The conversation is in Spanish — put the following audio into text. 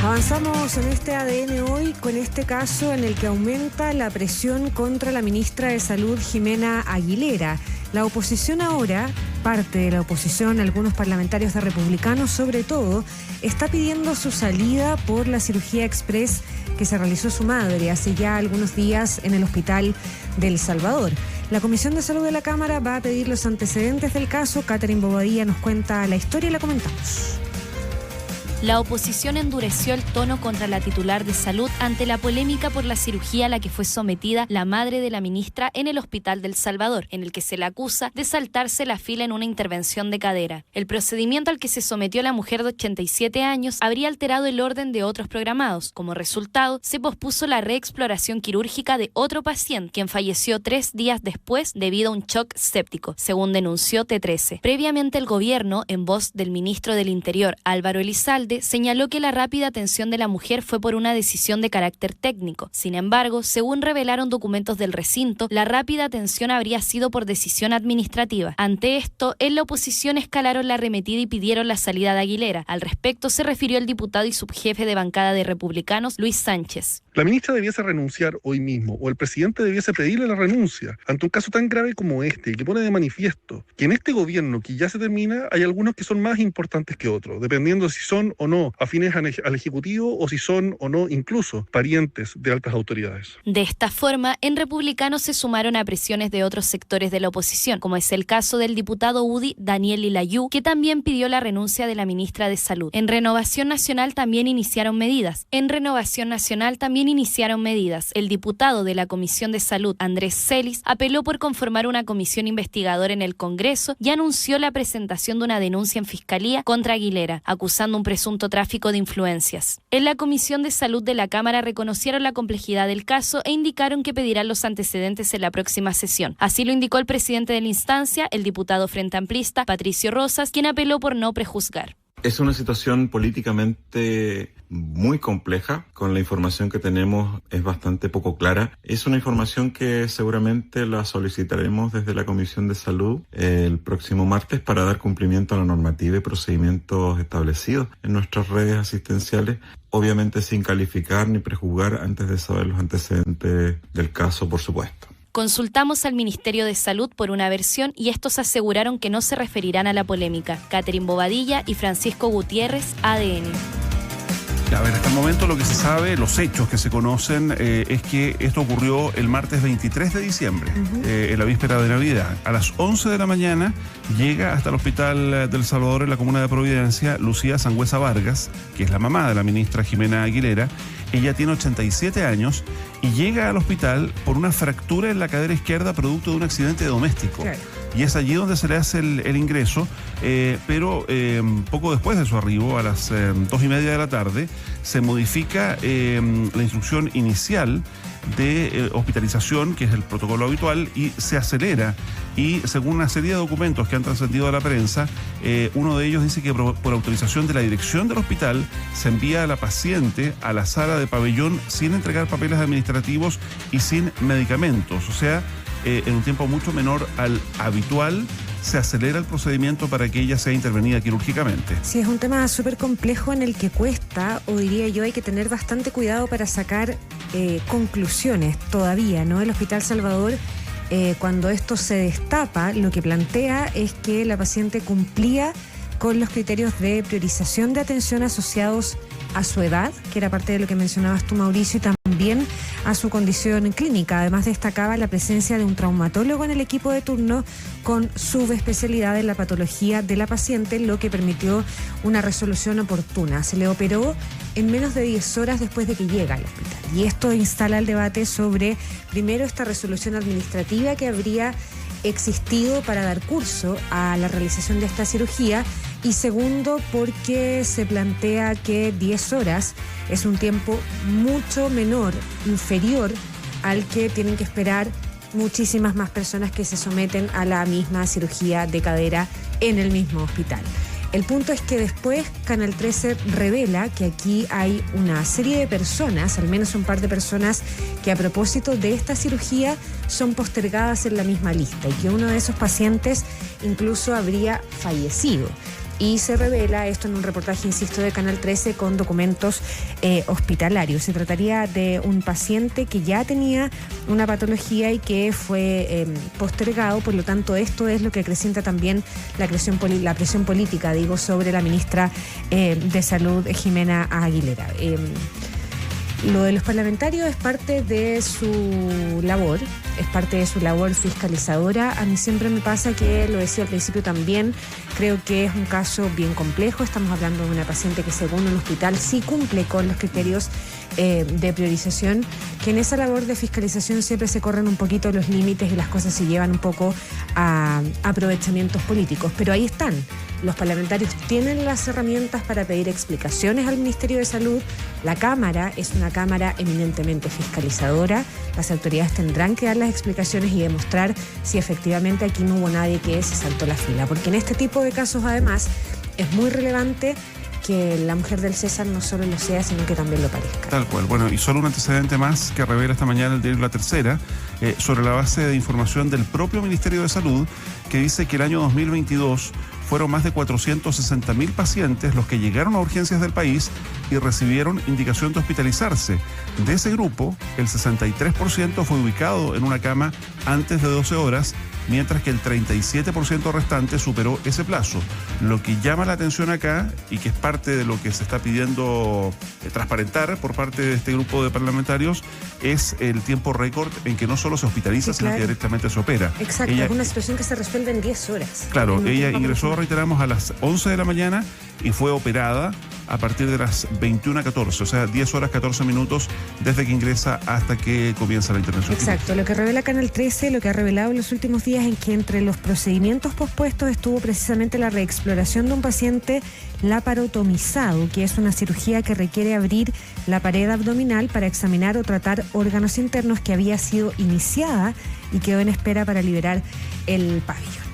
Avanzamos en este ADN hoy con este caso en el que aumenta la presión contra la ministra de Salud, Jimena Aguilera. La oposición ahora, parte de la oposición, algunos parlamentarios de Republicanos sobre todo, está pidiendo su salida por la cirugía express que se realizó su madre hace ya algunos días en el hospital de El Salvador. La Comisión de Salud de la Cámara va a pedir los antecedentes del caso. Catherine Bobadilla nos cuenta la historia y la comentamos. La oposición endureció el tono contra la titular de salud ante la polémica por la cirugía a la que fue sometida la madre de la ministra en el hospital de El Salvador, en el que se la acusa de saltarse la fila en una intervención de cadera. El procedimiento al que se sometió la mujer de 87 años habría alterado el orden de otros programados. Como resultado, se pospuso la reexploración quirúrgica de otro paciente, quien falleció 3 días después debido a un shock séptico, según denunció T13. Previamente, el gobierno, en voz del ministro del Interior, Álvaro Elizalde, señaló que la rápida atención de la mujer fue por una decisión de carácter técnico. Sin embargo, según revelaron documentos del recinto, la rápida atención habría sido por decisión administrativa. Ante esto, en la oposición escalaron la arremetida y pidieron la salida de Aguilera. Al respecto se refirió el diputado y subjefe de bancada de Republicanos, Luis Sánchez. La ministra debiese renunciar hoy mismo, o el presidente debiese pedirle la renuncia, ante un caso tan grave como este, que pone de manifiesto que en este gobierno que ya se termina, hay algunos que son más importantes que otros, dependiendo si son o no afines al Ejecutivo o si son o no incluso parientes de altas autoridades. De esta forma, en Republicanos se sumaron a presiones de otros sectores de la oposición, como es el caso del diputado UDI Daniel Lilayú, que también pidió la renuncia de la ministra de Salud. En Renovación Nacional también iniciaron medidas. El diputado de la Comisión de Salud, Andrés Celis, apeló por conformar una comisión investigadora en el Congreso y anunció la presentación de una denuncia en Fiscalía contra Aguilera, acusando un presunto tráfico de influencias. En la Comisión de Salud de la Cámara reconocieron la complejidad del caso e indicaron que pedirán los antecedentes en la próxima sesión. Así lo indicó el presidente de la instancia, el diputado Frente Amplista, Patricio Rosas, quien apeló por no prejuzgar. Es una situación políticamente muy compleja. Con la información que tenemos es bastante poco clara. Es una información que seguramente la solicitaremos desde la Comisión de Salud el próximo martes para dar cumplimiento a la normativa y procedimientos establecidos en nuestras redes asistenciales, obviamente sin calificar ni prejuzgar antes de saber los antecedentes del caso, por supuesto. Consultamos al Ministerio de Salud por una versión y estos aseguraron que no se referirán a la polémica. Catherine Bobadilla y Francisco Gutiérrez, ADN. A ver, hasta el momento lo que se sabe, los hechos que se conocen, es que esto ocurrió el martes 23 de diciembre, en la víspera de Navidad. A las 11 de la mañana llega hasta el hospital del Salvador, en la comuna de Providencia, Lucía Sangüesa Vargas, que es la mamá de la ministra Jimena Aguilera. Ella tiene 87 años y llega al hospital por una fractura en la cadera izquierda producto de un accidente doméstico. Claro. Y es allí donde se le hace el ingreso, pero poco después de su arribo, a las 2:30 de la tarde, se modifica la instrucción inicial de hospitalización, que es el protocolo habitual, y se acelera. Y según una serie de documentos que han trascendido a la prensa, uno de ellos dice que por autorización de la dirección del hospital se envía a la paciente a la sala de pabellón sin entregar papeles administrativos y sin medicamentos. O sea, en un tiempo mucho menor al habitual, se acelera el procedimiento para que ella sea intervenida quirúrgicamente. Sí, es un tema súper complejo en el que cuesta, o diría yo, hay que tener bastante cuidado para sacar conclusiones todavía, ¿no? El Hospital Salvador, cuando esto se destapa, lo que plantea es que la paciente cumplía con los criterios de priorización de atención asociados a su edad, que era parte de lo que mencionabas tú, Mauricio, y también a su condición clínica. Además, destacaba la presencia de un traumatólogo en el equipo de turno con subespecialidad en la patología de la paciente, lo que permitió una resolución oportuna. Se le operó en menos de 10 horas después de que llega al hospital. Y esto instala el debate sobre, primero, esta resolución administrativa que habría existido para dar curso a la realización de esta cirugía, y segundo, porque se plantea que 10 horas es un tiempo mucho menor, inferior al que tienen que esperar muchísimas más personas que se someten a la misma cirugía de cadera en el mismo hospital. El punto es que después Canal 13 revela que aquí hay una serie de personas, al menos un par de personas, que a propósito de esta cirugía son postergadas en la misma lista y que uno de esos pacientes incluso habría fallecido. Y se revela esto en un reportaje, insisto, de Canal 13 con documentos hospitalarios. Se trataría de un paciente que ya tenía una patología y que fue postergado, por lo tanto esto es lo que acrecienta también la presión política, sobre la ministra de Salud, Jimena Aguilera. Lo de los parlamentarios es parte de su labor, fiscalizadora. A mí siempre me pasa que, lo decía al principio también, creo que es un caso bien complejo. Estamos hablando de una paciente que según un hospital sí cumple con los criterios de priorización, que en esa labor de fiscalización siempre se corren un poquito los límites y las cosas se llevan un poco a aprovechamientos políticos. Pero ahí están. Los parlamentarios tienen las herramientas para pedir explicaciones al Ministerio de Salud. La Cámara es una Cámara eminentemente fiscalizadora. Las autoridades tendrán que dar las explicaciones y demostrar si efectivamente aquí no hubo nadie que se saltó la fila. Porque en este tipo de casos, además, es muy relevante que la mujer del César no solo lo sea, sino que también lo parezca. Tal cual. Bueno, y solo un antecedente más que revela esta mañana el diario La Tercera, sobre la base de información del propio Ministerio de Salud, que dice que el año 2022 fueron más de 460.000 pacientes los que llegaron a urgencias del país y recibieron indicación de hospitalizarse. De ese grupo, el 63% fue ubicado en una cama antes de 12 horas, mientras que el 37% restante superó ese plazo. Lo que llama la atención acá, y que es parte de lo que se está pidiendo transparentar por parte de este grupo de parlamentarios, es el tiempo récord en que no solo se hospitaliza, sí, claro, sino que directamente se opera. Exacto, es una situación que se resuelve en 10 horas. Claro, ella ingresó, reiteramos, a las 11 de la mañana y fue operada a partir de las 21:14, o sea, 10 horas 14 minutos desde que ingresa hasta que comienza la intervención. Exacto, lo que revela Canal 13, lo que ha revelado en los últimos días, es que entre los procedimientos pospuestos estuvo precisamente la reexploración de un paciente laparotomizado, que es una cirugía que requiere abrir la pared abdominal para examinar o tratar órganos internos, que había sido iniciada y quedó en espera para liberar el pabellón.